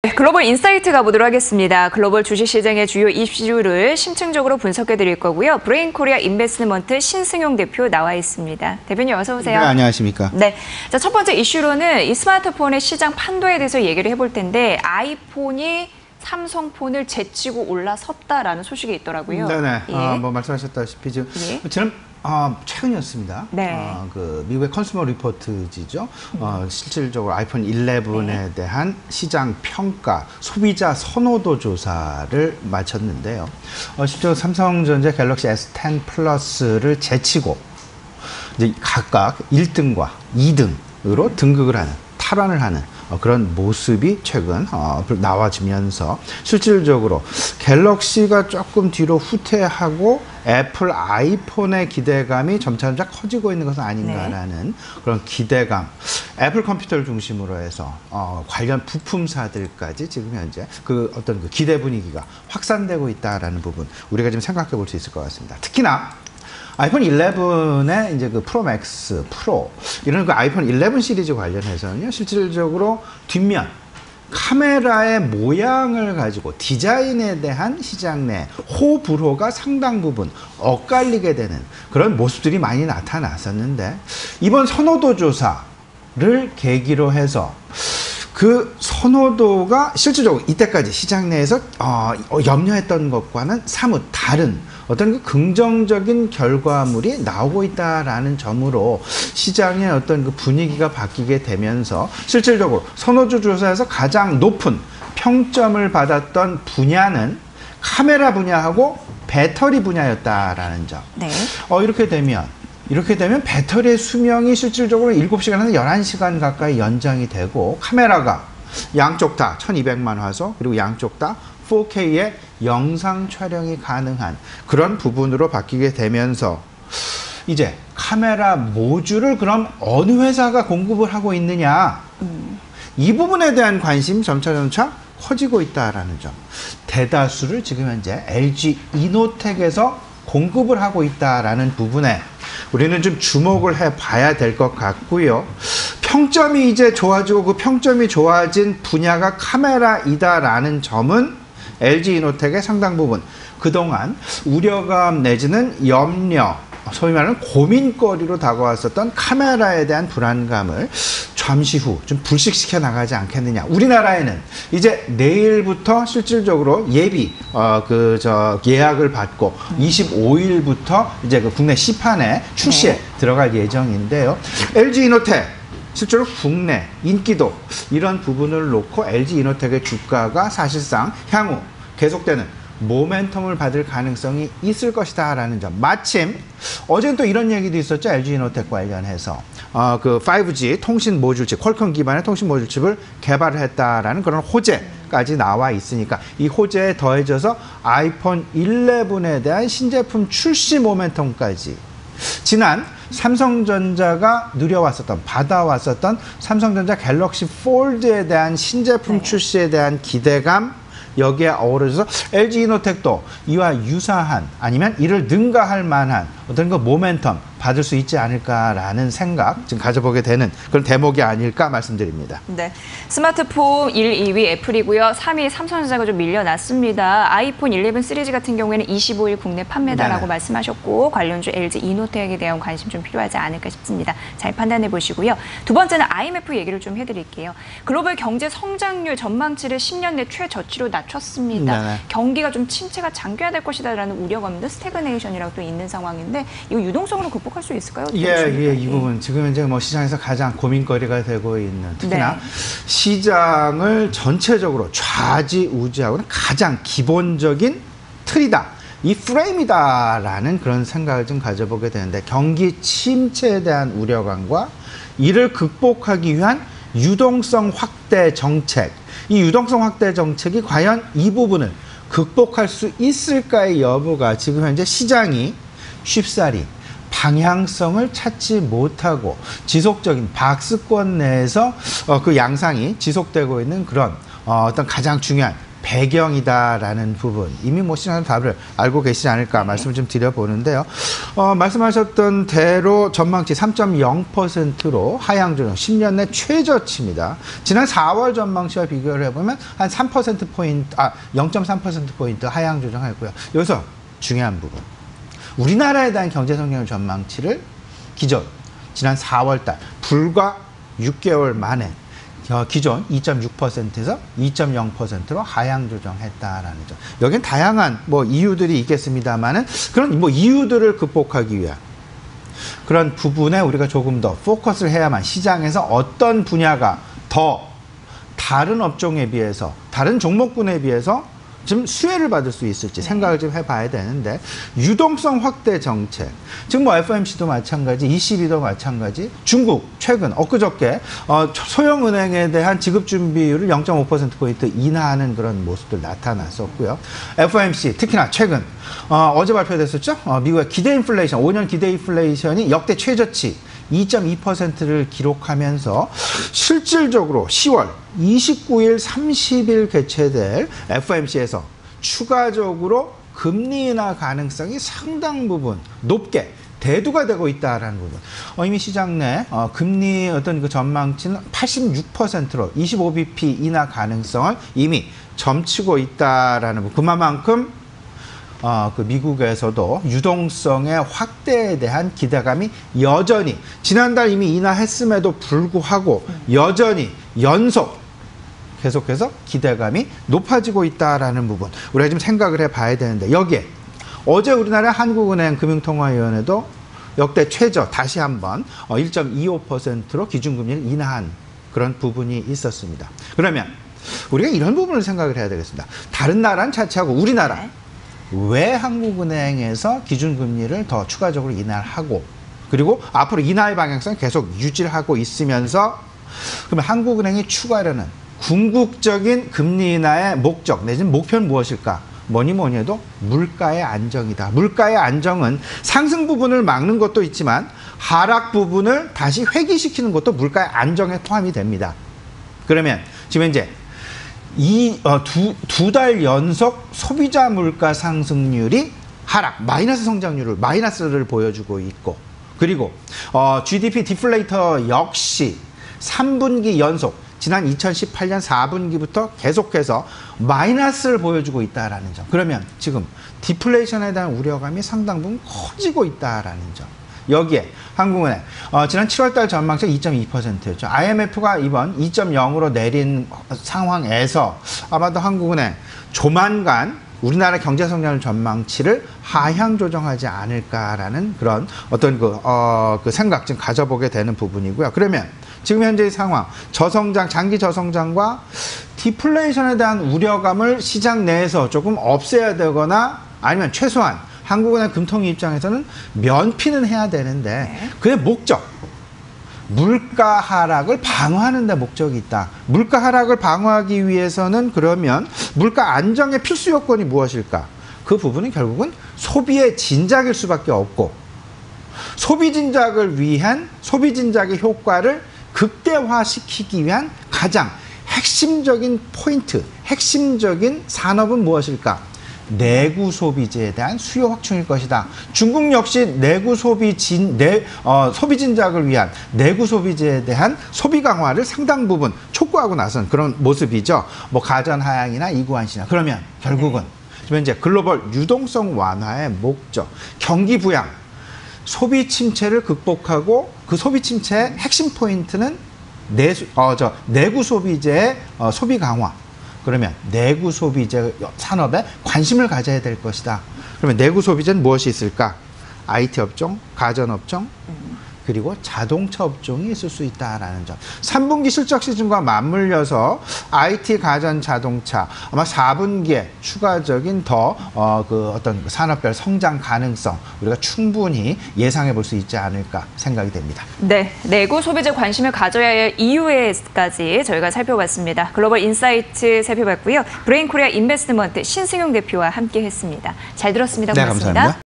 글로벌 인사이트 가보도록 하겠습니다. 글로벌 주식시장의 주요 이슈를 심층적으로 분석해 드릴 거고요. 브레인 코리아 인베스트먼트 신승용 대표 나와 있습니다. 대표님 어서 오세요. 네, 안녕하십니까. 네, 자, 첫 번째 이슈로는 이 스마트폰의 시장 판도에 대해서 얘기를 해볼 텐데 아이폰이 삼성폰을 제치고 올라섰다라는 소식이 있더라고요. 네네. 예. 뭐 말씀하셨다시피 지금 예. 저는 최근이었습니다. 네. 그 미국의 컨슈머 리포트지죠. 실질적으로 아이폰 11에 대한 시장 평가, 소비자 선호도 조사를 마쳤는데요. 실제로 삼성전자 갤럭시 S10 플러스를 제치고 이제 각각 1등과 2등으로 등극을 하는, 탈환을 하는 그런 모습이 최근 나와지면서 실질적으로 갤럭시가 조금 뒤로 후퇴하고 애플 아이폰의 기대감이 점차 커지고 있는 것은 아닌가라는 그런 기대감, 애플 컴퓨터를 중심으로 해서 관련 부품사들까지 지금 현재 그 어떤 그 기대 분위기가 확산되고 있다라는 부분 우리가 지금 생각해 볼 수 있을 것 같습니다. 특히나 아이폰 11의 이제 그 프로 맥스, 프로 이런 그 아이폰 11 시리즈 관련해서는요, 실질적으로 뒷면 카메라의 모양을 가지고 디자인에 대한 시장 내 호불호가 상당 부분 엇갈리게 되는 그런 모습들이 많이 나타났었는데, 이번 선호도 조사를 계기로 해서 그 선호도가 실질적으로 이때까지 시장 내에서 염려했던 것과는 사뭇 다른 어떤 그 긍정적인 결과물이 나오고 있다라는 점으로 시장의 어떤 그 분위기가 바뀌게 되면서 실질적으로 선호도 조사에서 가장 높은 평점을 받았던 분야는 카메라 분야하고 배터리 분야였다라는 점. 네. 이렇게 되면 배터리의 수명이 실질적으로 7시간에서 11시간 가까이 연장이 되고, 카메라가 양쪽 다 1200만 화소, 그리고 양쪽 다 4K의 영상 촬영이 가능한 그런 부분으로 바뀌게 되면서 이제 카메라 모듈을 그럼 어느 회사가 공급을 하고 있느냐, 이 부분에 대한 관심이 점차 커지고 있다라는 점. 대다수를 지금 현재 LG 이노텍에서 공급을 하고 있다라는 부분에 우리는 좀 주목을 해봐야 될 것 같고요. 평점이 이제 좋아지고 그 평점이 좋아진 분야가 카메라이다라는 점은 LG 이노텍의 상당 부분 그동안 우려감 내지는 염려, 소위 말하는 고민거리로 다가왔었던 카메라에 대한 불안감을 잠시 후 좀 불식시켜 나가지 않겠느냐. 우리나라에는 이제 내일부터 실질적으로 예약을 받고 25일부터 이제 그 국내 시판에 출시에 들어갈 예정인데요. LG 이노텍 실제로 국내 인기도 이런 부분을 놓고 LG 이노텍의 주가가 사실상 향후 계속되는 모멘텀을 받을 가능성이 있을 것이다 라는 점. 마침 어제는 또 이런 얘기도 있었죠. LG 이노텍 관련해서 그 5G 통신 모듈칩, 퀄컴 기반의 통신 모듈칩을 개발을 했다라는 그런 호재까지 나와 있으니까 이 호재에 더해져서 아이폰 11에 대한 신제품 출시 모멘텀까지, 지난 삼성전자가 받아왔었던 삼성전자 갤럭시 폴드에 대한 신제품 출시에 대한 기대감, 여기에 어우러져서 LG 이노텍도 이와 유사한 아니면 이를 능가할 만한 어떤 그 모멘텀 받을 수 있지 않을까라는 생각 지금 가져보게 되는 그런 대목이 아닐까 말씀드립니다. 네, 스마트폰 1, 2위 애플이고요. 3위 삼성전자가 좀 밀려났습니다. 아이폰 11 시리즈 같은 경우에는 25일 국내 판매다라고 말씀하셨고, 관련주 LG 이노텍에 대한 관심 좀 필요하지 않을까 싶습니다. 잘 판단해 보시고요. 두 번째는 IMF 얘기를 좀 해드릴게요. 글로벌 경제 성장률 전망치를 10년 내 최저치로 낮췄습니다. 경기가 좀 침체가 장기화될 것이다라는 우려감도 스태그네이션이라고 또 있는 상황인데, 이거 유동성으로 극복할 수 있을까요? 이 부분 지금 현재 뭐 시장에서 가장 고민거리가 되고 있는, 특히나 시장을 전체적으로 좌지우지하고는 가장 기본적인 틀이다, 이 프레임이다라는 그런 생각을 좀 가져보게 되는데, 경기 침체에 대한 우려감과 이를 극복하기 위한 유동성 확대 정책, 이 유동성 확대 정책이 과연 이 부분을 극복할 수 있을까의 여부가 지금 현재 시장이 쉽사리 방향성을 찾지 못하고 지속적인 박스권 내에서 그 양상이 지속되고 있는 그런 어떤 가장 중요한 배경이다라는 부분 이미 뭐 시장에서 답을 알고 계시지 않을까 말씀을 좀 드려보는데요. 말씀하셨던 대로 전망치 3.0%로 하향 조정 10년 내 최저치입니다. 지난 4월 전망치와 비교를 해보면 한 3%포인트, 0.3%포인트 하향 조정했고요. 여기서 중요한 부분. 우리나라에 대한 경제 성장률 전망치를 기존 지난 4월 달 불과 6개월 만에 기존 2.6%에서 2.0%로 하향 조정했다라는 점. 여기는 다양한 뭐 이유들이 있겠습니다만은 그런 뭐 이유들을 극복하기 위한 그런 부분에 우리가 조금 더 포커스를 해야만 시장에서 어떤 분야가 더 다른 업종에 비해서 다른 종목군에 비해서 좀 수혜를 받을 수 있을지 생각을 좀 해봐야 되는데 유동성 확대 정책 지금 뭐 FOMC도 마찬가지 ECB도 마찬가지 중국 최근 엊그저께 소형은행에 대한 지급 준비율을 0.5%포인트 인하하는 그런 모습들 나타났었고요. FOMC 특히나 최근 어제 발표됐었죠. 미국의 기대 인플레이션 5년 기대 인플레이션이 역대 최저치 2.2%를 기록하면서 실질적으로 10월 29일, 30일 개최될 FOMC에서 추가적으로 금리 인하 가능성이 상당 부분 높게 대두가 되고 있다라는 부분. 이미 시장 내 금리 어떤 그 전망치는 86%로 25bp 인하 가능성을 이미 점치고 있다라는 부분. 그만큼 그 미국에서도 유동성의 확대에 대한 기대감이 여전히 지난달 이미 인하했음에도 불구하고 여전히 계속해서 기대감이 높아지고 있다라는 부분 우리가 좀 생각을 해봐야 되는데 여기에 어제 우리나라 한국은행 금융통화위원회도 역대 최저 다시 한번 1.25%로 기준금리를 인하한 그런 부분이 있었습니다. 그러면 우리가 이런 부분을 생각을 해야 되겠습니다. 다른 나라는 차치하고 우리나라 왜 한국은행에서 기준금리를 더 추가적으로 인하를 하고 그리고 앞으로 인하의 방향성을 계속 유지를 하고 있으면서 그러면 한국은행이 추가하려는 궁극적인 금리 인하의 목적 내지는 목표는 무엇일까? 뭐니 해도 물가의 안정이다. 물가의 안정은 상승 부분을 막는 것도 있지만 하락 부분을 다시 회귀시키는 것도 물가의 안정에 포함이 됩니다. 그러면 지금 현재 두 달 연속 소비자 물가 상승률이 하락, 마이너스를 보여주고 있고 그리고 GDP 디플레이터 역시 3분기 연속 지난 2018년 4분기부터 계속해서 마이너스를 보여주고 있다라는 점. 그러면 지금 디플레이션에 대한 우려감이 상당 부분 커지고 있다라는 점. 여기에 한국은행 지난 7월달 전망치 2.2%였죠. IMF가 이번 2.0으로 내린 상황에서 아마도 한국은행 조만간 우리나라 경제성장 전망치를 하향 조정하지 않을까라는 그런 어떤 그 생각 좀 가져보게 되는 부분이고요. 그러면 지금 현재의 상황, 장기 저성장과 디플레이션에 대한 우려감을 시장 내에서 조금 없애야 되거나 아니면 최소한 한국은행 금통위 입장에서는 면피는 해야 되는데 그의 목적, 물가 하락을 방어하는 데 목적이 있다. 물가 하락을 방어하기 위해서는 그러면 물가 안정의 필수 요건이 무엇일까? 그 부분은 결국은 소비의 진작일 수밖에 없고 소비 진작의 효과를 극대화시키기 위한 가장 핵심적인 포인트, 핵심적인 산업은 무엇일까? 내구 소비재에 대한 수요 확충일 것이다. 중국 역시 소비 진작을 위한 내구 소비재에 대한 소비 강화를 상당 부분 촉구하고 나선 그런 모습이죠. 뭐 가전 하향이나 이구환 시장. 그러면 결국은 지금 이제 글로벌 유동성 완화의 목적, 경기 부양, 소비 침체를 극복하고 그 소비 침체의 핵심 포인트는 내구 소비재의 소비 강화. 그러면 내구 소비재 산업에 관심을 가져야 될 것이다. 그러면 내구 소비재는 무엇이 있을까? IT 업종, 가전 업종, 그리고 자동차 업종이 있을 수 있다라는 점. 3분기 실적 시즌과 맞물려서 IT, 가전, 자동차 아마 4분기에 추가적인 어떤 산업별 성장 가능성 우리가 충분히 예상해 볼 수 있지 않을까 생각이 됩니다. 네, 내구 소비재 관심을 가져야 할 이유에까지 저희가 살펴봤습니다. 글로벌 인사이트 살펴봤고요. 브레인코리아 인베스트먼트 신승용 대표와 함께했습니다. 잘 들었습니다. 고맙습니다. 네, 감사합니다.